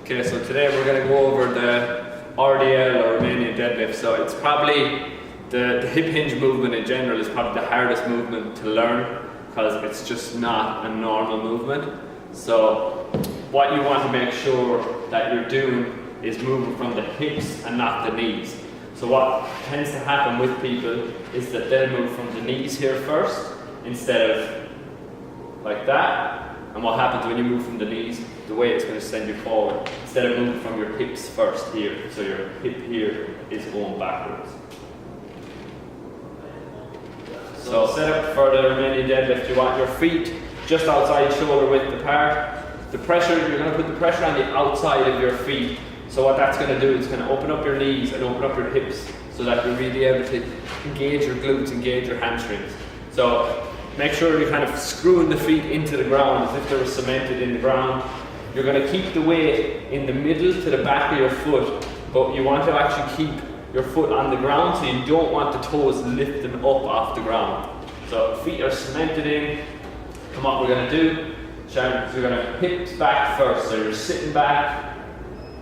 Okay, so today we're going to go over the RDL or Romanian Deadlift. So it's probably the hip hinge movement in general is probably the hardest movement to learn because it's just not a normal movement. So what you want to make sure that you're doing is moving from the hips and not the knees. So what tends to happen with people is that they'll move from the knees here first instead of like that. And what happens when you move from the knees, the way it's going to send you forward, instead of moving from your hips first here, so your hip here is going backwards. So set up for the Romanian deadlift, you want your feet just outside shoulder width apart. The pressure, you're going to put the pressure on the outside of your feet. So what that's going to do is going to open up your knees and open up your hips so that you're really able to engage your glutes, engage your hamstrings. So make sure you're kind of screwing the feet into the ground as if they were cemented in the ground. You're going to keep the weight in the middle to the back of your foot, but you want to actually keep your foot on the ground, so you don't want the toes lifting up off the ground. So feet are cemented in. And what we're going to do, Sharon, is we're going to hips back first. So you're sitting back,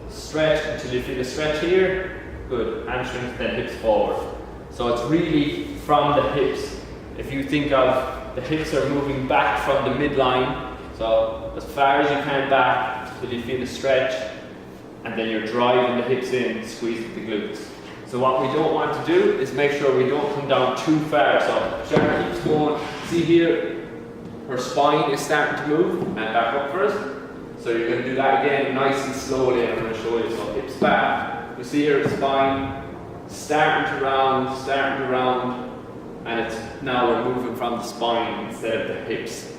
stretch until you feel a stretch here. Good, hamstrings, then hips forward. So it's really from the hips. If you think of the hips are moving back from the midline, so as far as you can back till you feel the stretch, and then you're driving the hips in, squeezing the glutes. So what we don't want to do is make sure we don't come down too far. So Sharon keeps going. See here, her spine is starting to move, and back up first. So you're going to do that again nice and slowly, and I'm going to show you. So hips back. You see here the spine starting to round, and it's now we're moving from the spine instead of the hips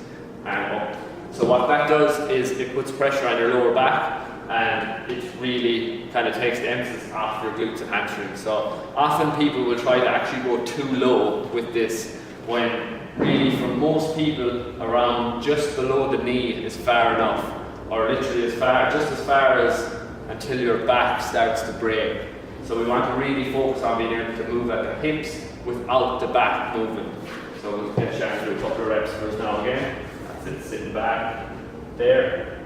and up. So what that does is it puts pressure on your lower back, and it really kind of takes the emphasis off your glutes and hamstrings. So often people will try to actually go too low with this, when really for most people around just below the knee is far enough, or literally just as far as until your back starts to break. So we want to really focus on being able to move at the hips without the back movement. So we'll get Sharon to do a couple of reps for us now again. That's it, sitting back, there,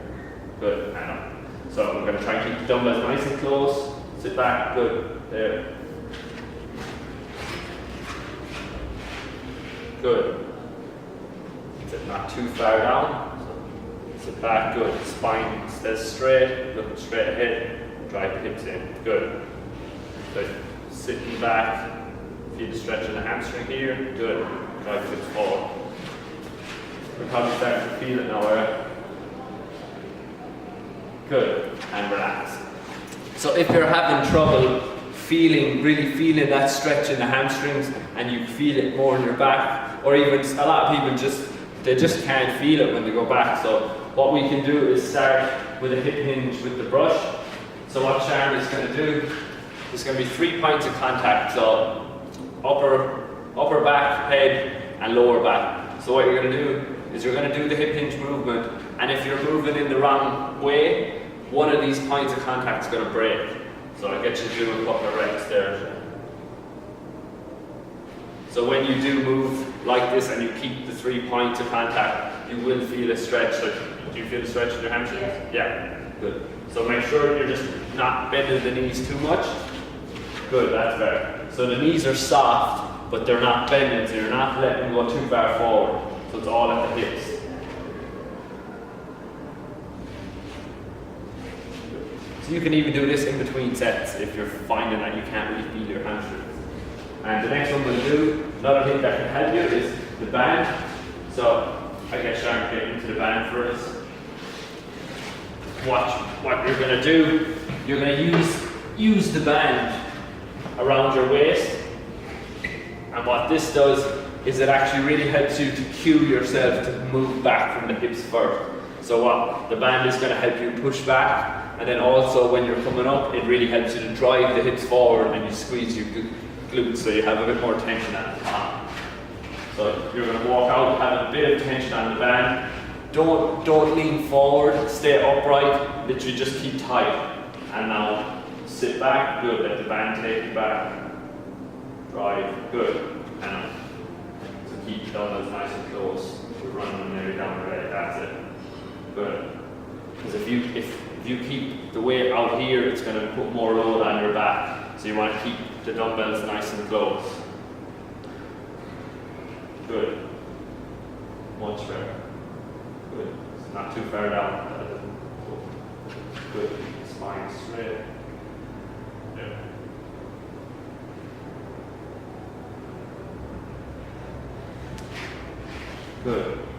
good, and up. So we're going to try and keep the dumbbells nice and close, sit back, good, there. Good. Sit not too far down, so sit back, good, spine stays straight, looking straight ahead, drive the hips in, good. Good, sitting back, feel the stretch in the hamstring here, good, drive the hips forward. We're probably starting to feel it now, right? Good, and relax. So if you're having trouble really feeling that stretch in the hamstrings, and you feel it more in your back, or even a lot of people just can't feel it when they go back. So what we can do is start with a hip hinge with the brush. So what Sharon is going to do, there's going to be 3 points of contact. So upper back, head, and lower back. So what you're going to do is you're going to do the hip hinge movement, and if you're moving in the wrong way, one of these points of contact is going to break. So I'll get you to do a couple of reps there. So when you do move like this and you keep the 3 points of contact, you will feel a stretch. Like, do you feel the stretch in your hamstrings? Yeah, good. So make sure you're just not bending the knees too much. Good, that's better. So the knees are soft, but they're not bending, so you're not letting them go too far forward. So it's all at the hips. So you can even do this in between sets if you're finding that you can't really feel your hamstrings. And the next one we'll do, another thing that can help you is the band. So I get Sharon to get into the band for us. What you're going to do, you're going to use the band around your waist. And what this does is it actually really helps you to cue yourself to move back from the hips first. So what the band is going to help you push back, and then also when you're coming up, it really helps you to drive the hips forward and you squeeze your glutes so you have a bit more tension at the top. So you're going to walk out, have a bit of tension on the band. Don't lean forward, stay upright, literally just keep tight. And now sit back, good, let the band take you back. Drive, good, and up. So keep the dumbbells nice and close. We're running them nearly down the right, that's it. Good. Because if If you keep the weight out here, it's going to put more load on your back. So you want to keep the dumbbells nice and close. Good. Much better. Good. It's not too far down. Good. Spine straight. Yeah. Good.